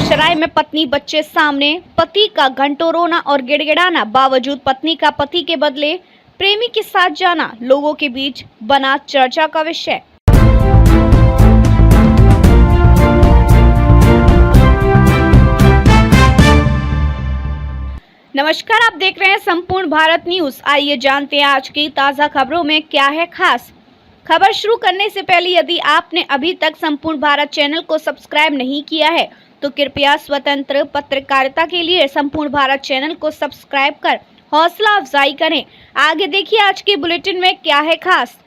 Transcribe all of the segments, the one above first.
बेगूसराय में पत्नी बच्चे सामने, पति का घंटों रोना और गिड़गिड़ाना, बावजूद पत्नी का पति के बदले प्रेमी के साथ जाना लोगों के बीच बना चर्चा का विषय। नमस्कार, आप देख रहे हैं संपूर्ण भारत न्यूज। आइए जानते हैं आज की ताजा खबरों में क्या है खास। खबर शुरू करने से पहले यदि आपने अभी तक संपूर्ण भारत चैनल को सब्सक्राइब नहीं किया है तो कृपया स्वतंत्र पत्रकारिता के लिए संपूर्ण भारत चैनल को सब्सक्राइब कर हौसला अफजाई करें। आगे देखिए आज के बुलेटिन में क्या है खास।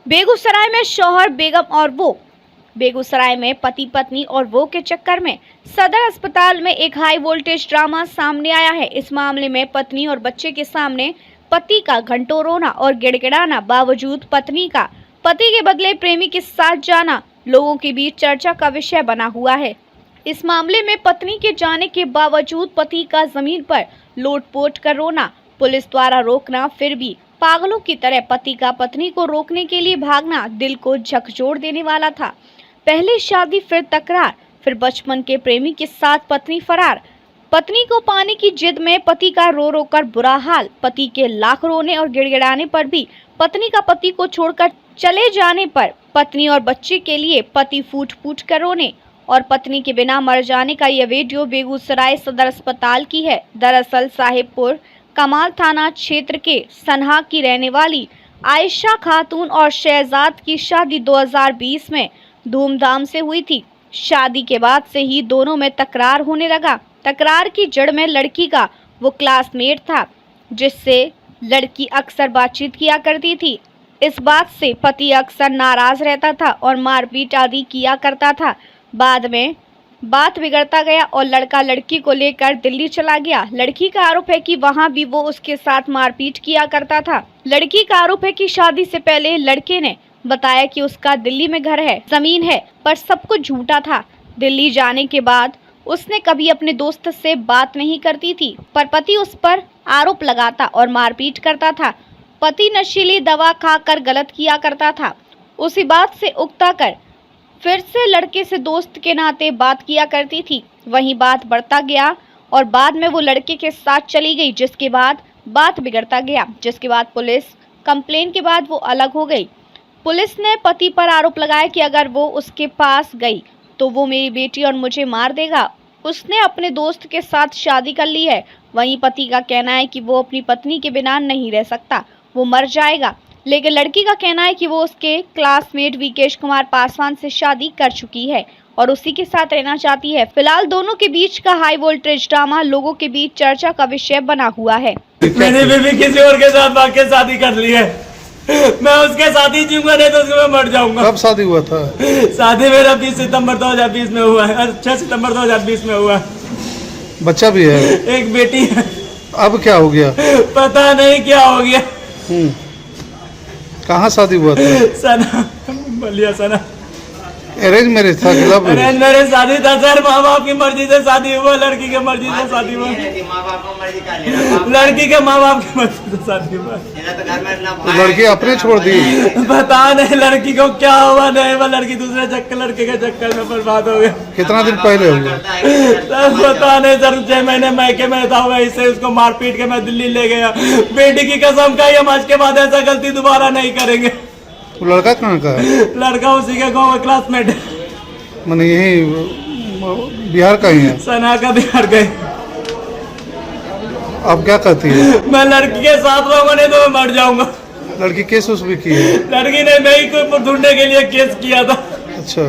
बेगूसराय में शौहर बेगम और वो। बेगूसराय में पति पत्नी और वो के चक्कर में सदर अस्पताल में एक हाई वोल्टेज ड्रामा सामने आया है। इस मामले में पत्नी और बच्चे के सामने पति का घंटों रोना और गिड़गिड़ाना, बावजूद पत्नी का पति के बदले प्रेमी के साथ जाना लोगों के बीच चर्चा का विषय बना हुआ है। इस मामले में पत्नी के जाने के बावजूद पति का जमीन पर लोटपोट कर रोना, पुलिस द्वारा रोकना, फिर भी पागलों की तरह पति का पत्नी को रोकने के लिए भागना दिल को झकझोर देने वाला था। पहले शादी, फिर तकरार, फिर बचपन के प्रेमी के साथ पत्नी फरार। पत्नी को पाने की जिद में पति का रो रो कर बुरा हाल। पति के लाख रोने और गिड़गिड़ाने पर भी पत्नी का पति को छोड़कर चले जाने पर पत्नी और बच्चे के लिए पति फूट फूट कर रोने और पत्नी के बिना मर जाने का यह वीडियो बेगूसराय सदर अस्पताल की है। दरअसल साहिबपुर कमाल थाना क्षेत्र के सनहा की रहने वाली आयशा खातून और शहजाद की शादी 2020 में धूमधाम से हुई थी। शादी के बाद से ही दोनों में तकरार होने लगा। तकरार की जड़ में लड़की का वो क्लासमेट था जिससे लड़की अक्सर बातचीत किया करती थी। इस बात से पति अक्सर नाराज रहता था और मारपीट आदि किया करता था। बाद में बात बिगड़ता गया और लड़का लड़की को लेकर दिल्ली चला गया। लड़की का आरोप है कि वहां भी वो उसके साथ मारपीट किया करता था। लड़की का आरोप है कि शादी से पहले लड़के ने बताया कि उसका दिल्ली में घर है, जमीन है, पर सब कुछ झूठा था। दिल्ली जाने के बाद उसने कभी अपने दोस्त से बात नहीं करती थी, पर पति उस पर आरोप लगाता और मारपीट करता था। पति नशीली दवा खाकर गलत किया करता था। उसी बात से उकता कर फिर से लड़के से दोस्त के नाते बात किया करती थी। वहीं बात बढ़ता गया और बाद में वो लड़के के साथ चली गई, जिसके बाद बात बिगड़ता गया। जिसके बाद पुलिस कंप्लेन के बाद वो अलग हो गई। पुलिस ने पति पर आरोप लगाया कि अगर वो उसके पास गई तो वो मेरी बेटी और मुझे मार देगा। उसने अपने दोस्त के साथ शादी कर ली है। वहीं पति का कहना है कि वो अपनी पत्नी के बिना नहीं रह सकता, वो मर जाएगा। लेकिन लड़की का कहना है कि वो उसके क्लासमेट विकेश कुमार पासवान से शादी कर चुकी है और उसी के साथ रहना चाहती है। फिलहाल दोनों के बीच का हाई वोल्टेज ड्रामा लोगों के बीच चर्चा का विषय बना हुआ है। मैंने भी किसी और के साथ भाग के शादी कर ली है। मैं उसके साथ ही जीऊंगा, नहीं तो उसके मैं मर जाऊंगा। कब शादी हुआ था? शादी मेरा 20 सितंबर 2020 में हुआ है। 6 सितंबर 2020 में हुआ है। बच्चा भी है? एक बेटी है। अब क्या हो गया? पता नहीं क्या हो गया। कहाँ शादी हुआ था? सना, बलिया सना। अरेंज मैरिज था कि लव? अरेंज मैरिज शादी था सर। माँ बाप की मर्जी से शादी हुआ, लड़की के मर्जी से शादी हुआ। लड़की के माँ बाप की मर्जी से शादी हुआ। तो लड़की अपने छोड़ दी? पता नहीं लड़की को क्या हुआ, नहीं हुआ। लड़की दूसरे चक्कर, लड़के के चक्कर में बर्बाद हो गया। कितना दिन पहले हुआ? सर पता नहीं सर, 6 महीने मैके में था। वैसे उसको मारपीट के मैं दिल्ली ले गया। बेटी की कसम खाई, हम आज के बाद ऐसा गलती दोबारा नहीं करेंगे। वो लड़का कहाँ का है? लड़का उसी के गाँव क्लासमेट है। मैंने यही बिहार का ही है? सना का बिहार गए। अब क्या कहती है? मैं लड़की के साथ रहूंगा, नहीं तो मैं मर जाऊंगा। लड़की केस उस भी की है? लड़की ने मैं ही को ढूंढने के लिए केस किया था। अच्छा,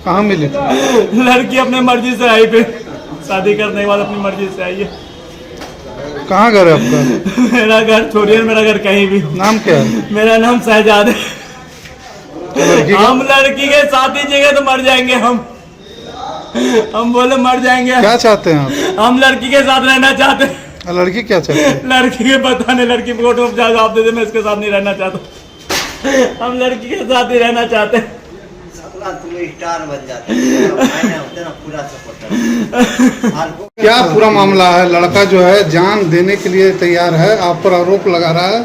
कहाँ मिली? लड़की अपने मर्जी से आई, फिर शादी करने के बाद अपनी मर्जी से आई है। कहाँ घर है आपका? मेरा घर छोड़िए, मेरा घर कहीं भी। नाम क्या है? मेरा नाम शहजाद है। हम लड़की के साथ ही जगह तो मर जाएंगे। हम बोले मर जाएंगे। क्या चाहते हैं आप? हम लड़की के साथ रहना चाहते हैं। लड़की क्या चाहती है? लड़की के पता नहीं, लड़की कोर्ट में जवाब दे दे, मैं इसके साथ नहीं रहना चाहता। हम लड़की के साथ ही रहना चाहते हैं। स्टार बन जाते हैं, पूरा सपोर्टर। क्या पूरा मामला है? लड़का जो है जान देने के लिए तैयार है, आप पर आरोप लगा रहा है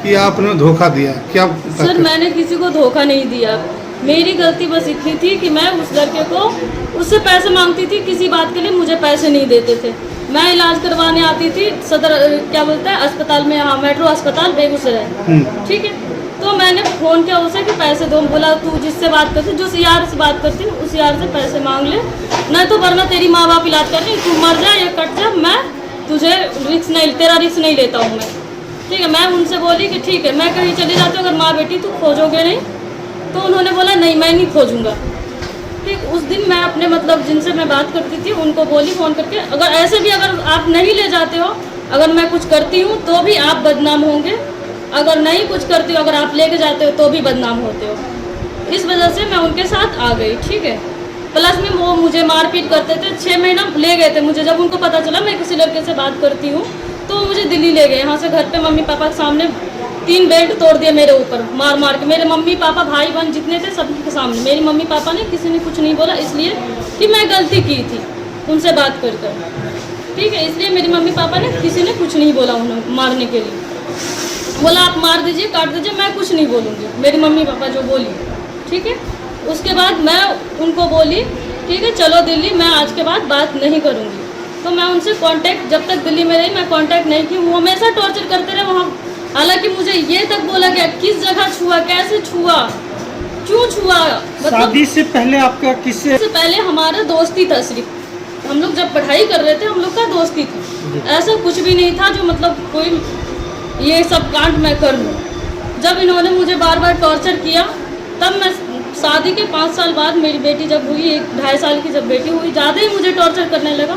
कि आपने धोखा दिया। क्या सर? मैंने किसी को धोखा नहीं दिया। मेरी गलती बस इतनी थी कि मैं उस लड़के को उससे पैसे मांगती थी, किसी बात के लिए मुझे पैसे नहीं देते थे। मैं इलाज करवाने आती थी सदर क्या बोलते हैं अस्पताल में, यहाँ मेट्रो अस्पताल बेगूसराय, ठीक है। तो मैंने फ़ोन किया उसे कि पैसे दो, बोला तू जिससे बात करती, जो यार से बात करती उस यार से पैसे मांग ले, नहीं तो वरना तेरी माँ बाप इलाज कर रही, तू मर जाए या कट जा, मैं तुझे रिस्क नहीं, तेरा रिस्क नहीं लेता हूँ मैं, ठीक है। मैं उनसे बोली कि ठीक है, मैं कहीं चली जाती हूँ, अगर माँ बेटी तू खोजोगे नहीं, तो उन्होंने बोला नहीं मैं नहीं खोजूंगा, ठीक। उस दिन मैं अपने मतलब जिनसे मैं बात करती थी उनको बोली फ़ोन करके, अगर ऐसे भी अगर आप नहीं ले जाते हो, अगर मैं कुछ करती हूँ तो भी आप बदनाम होंगे, अगर नहीं कुछ करती हो, अगर आप लेके जाते हो तो भी बदनाम होते हो। इस वजह से मैं उनके साथ आ गई, ठीक है। प्लस में वो मुझे मारपीट करते थे, 6 महीना ले गए थे मुझे। जब उनको पता चला मैं किसी लड़के से बात करती हूँ तो वो मुझे दिल्ली ले गए। यहाँ से घर पे मम्मी पापा के सामने 3 बेल्ट तोड़ दिए मेरे ऊपर, मार मार के। मेरे मम्मी पापा भाई बहन जितने थे सबके सामने। मेरी मम्मी पापा ने किसी ने कुछ नहीं बोला, इसलिए कि मैं गलती की थी उनसे बात कर कर, ठीक है। इसलिए मेरी मम्मी पापा ने किसी ने कुछ नहीं बोला उन्हें मारने के लिए। बोला आप मार दीजिए काट दीजिए, मैं कुछ नहीं बोलूँगी, मेरी मम्मी पापा जो बोली, ठीक है। उसके बाद मैं उनको बोली ठीक है चलो दिल्ली, मैं आज के बाद बात नहीं करूँगी। तो मैं उनसे कांटेक्ट जब तक दिल्ली में रही मैं कांटेक्ट नहीं की। वो हमेशा टॉर्चर करते रहे वहाँ। हालांकि मुझे ये तक बोला गया किस जगह छुआ, कैसे छुआ, क्यों छुआ। शादी से पहले आपका किससे? से पहले हमारा दोस्ती था, सिर्फ हम लोग जब पढ़ाई कर रहे थे हम लोग का दोस्ती था, ऐसा कुछ भी नहीं था जो मतलब कोई ये सब कांड मैं कर लूँ। जब इन्होंने मुझे बार बार टॉर्चर किया तब मैं शादी के 5 साल बाद मेरी बेटी जब हुई, 1-2.5 साल की जब बेटी हुई, ज़्यादा ही मुझे टॉर्चर करने लगा,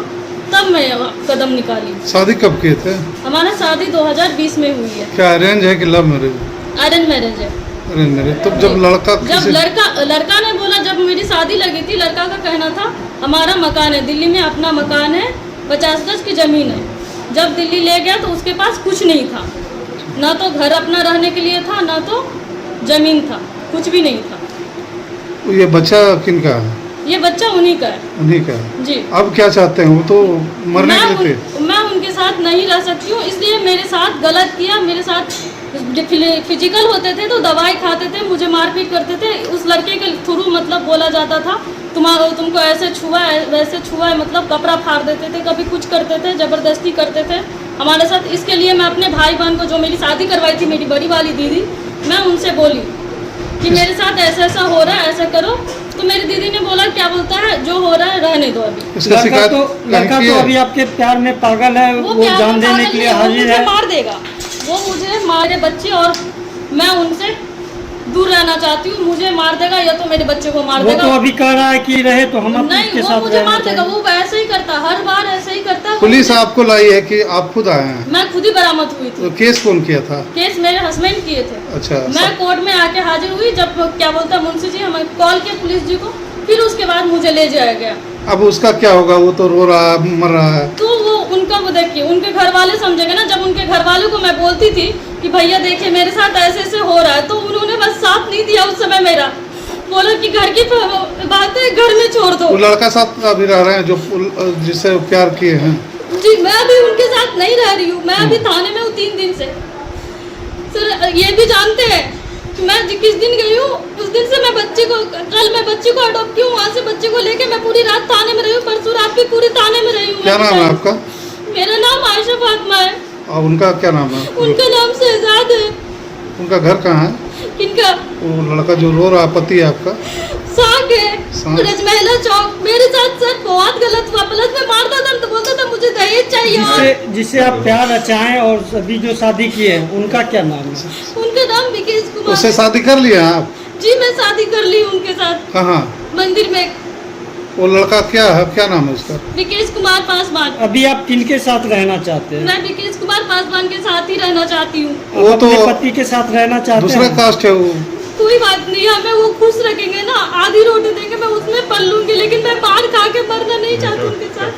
तब मैं कदम निकाली। शादी कब किए थे? हमारा शादी 2020 में हुई है। क्या अरेंज है कि लव मैरिज? अरेंज मैरिज है। Arrange marriage. तो जब लड़का ने बोला, जब मेरी शादी लगी थी, लड़का का कहना था हमारा मकान है दिल्ली में, अपना मकान है, 50 गज की ज़मीन है। जब दिल्ली ले गया तो उसके पास कुछ नहीं था, ना तो घर अपना रहने के लिए था, ना तो ज़मीन था, कुछ भी नहीं था। ये बच्चा किनका है? ये बच्चा उन्हीं का है। उन्हीं का है जी। अब क्या चाहते हैं? वो तो मरने के लिए थे। मैं उनके साथ नहीं रह सकती हूँ, इसलिए मेरे साथ गलत किया। मेरे साथ फिजिकल होते थे तो दवाई खाते थे, मुझे मारपीट करते थे। उस लड़के के थ्रू मतलब बोला जाता था तुमको ऐसे छुआ है वैसे छुआ है, मतलब कपड़ा फाड़ देते थे, कभी कुछ करते थे, ज़बरदस्ती करते थे हमारे साथ। इसके लिए मैं अपने भाई बहन को, जो मेरी शादी करवाई थी मेरी बड़ी वाली दीदी, मैं उनसे बोली कि मेरे साथ ऐसा ऐसा हो रहा है, ऐसा करो। तो मेरी दीदी ने बोला क्या बोलता है, जो हो रहा है रहने दो अभी। लड़का तो अभी आपके प्यार में पागल है, वो जान देने के लिए हाजिर है। मार देगा वो मुझे, मेरे बच्चे, और मैं उनसे दूर रहना चाहती हूँ। मुझे मार देगा या तो मेरे बच्चे को मार देगा। वो तो अभी कह रहा है कि रहे तो हम नहीं, वो मुझे मार देगा। वो वैसे ही करता, हर बार ऐसे ही करता। पुलिस आपको लाई है कि आप खुद आए हैं? मैं खुद ही बरामद हुई थी। तो केस कौन किया था? केस मेरे हस्बैंड किए थे। अच्छा। मैं कोर्ट में आके हाजिर हुई, जब क्या बोलता मुंशी जी हमें कॉल किया पुलिस जी को, फिर उसके बाद मुझे ले जाया गया। अब उसका क्या होगा? वो तो रो रहा है, मर रहा है। तो वो उनका, वो देखिए उनके घर वाले समझेंगे ना। जब उनके घर वालों को मैं बोलती थी कि भैया देखिए मेरे साथ ऐसे ऐसे हो रहा है, तो उन्होंने बस साथ नहीं दिया उस समय मेरा। बोला कि घर की बातें घर में छोड़ दो। वो लड़का साथ अभी रह रहे हैं जो जिससे प्यार किए हैं? जी मैं अभी उनके साथ नहीं रह रही हूँ, मैं अभी थाने में हूँ 3 दिन से। सर ये भी जानते हैं कि मैं किस दिन गई हूँ, उस दिन से मैं कल मैं बच्चे को अडॉप्ट की हूँ, वहाँ से बच्चे को लेके मैं पूरी रात थाने में रही हूँ। परसों रात भी पूरी थाने में रही हूँ। क्या नाम है आपका? मेरा नाम आयशा फातिमा है। और उनका क्या नाम है? उनका नाम शहजाद है। उनका घर कहाँ है? किनका? वो लड़का जो रो रहा, पति है आपका? साग है, रजमहला चौक। मेरे साथ सर बहुत गलत हुआ। प्लस में मारता था तो बोलता था मुझे दहेज चाहिए। जिससे आप प्यार रचाएं और अभी जो शादी की है उनका क्या नाम है? उनका नाम विकेश कुमार। उससे शादी कर लिया आप? जी मैं शादी कर ली उनके साथ। कहाँ? मंदिर में। वो लड़का क्या है, क्या नाम है उसका? विकेश कुमार पासवान। अभी आप किनके साथ रहना चाहते हैं? मैं विकेश कुमार पासवान के साथ ही रहना चाहती हूँ। वो तो पति के साथ रहना चाहते हैं? दूसरा कास्ट है वो। कोई बात नहीं, हमें वो खुश रखेंगे ना। आधी रोटी देंगे मैं उसमें पल लूंगी, लेकिन मैं मार खा के मरना नहीं चाहती उनके साथ।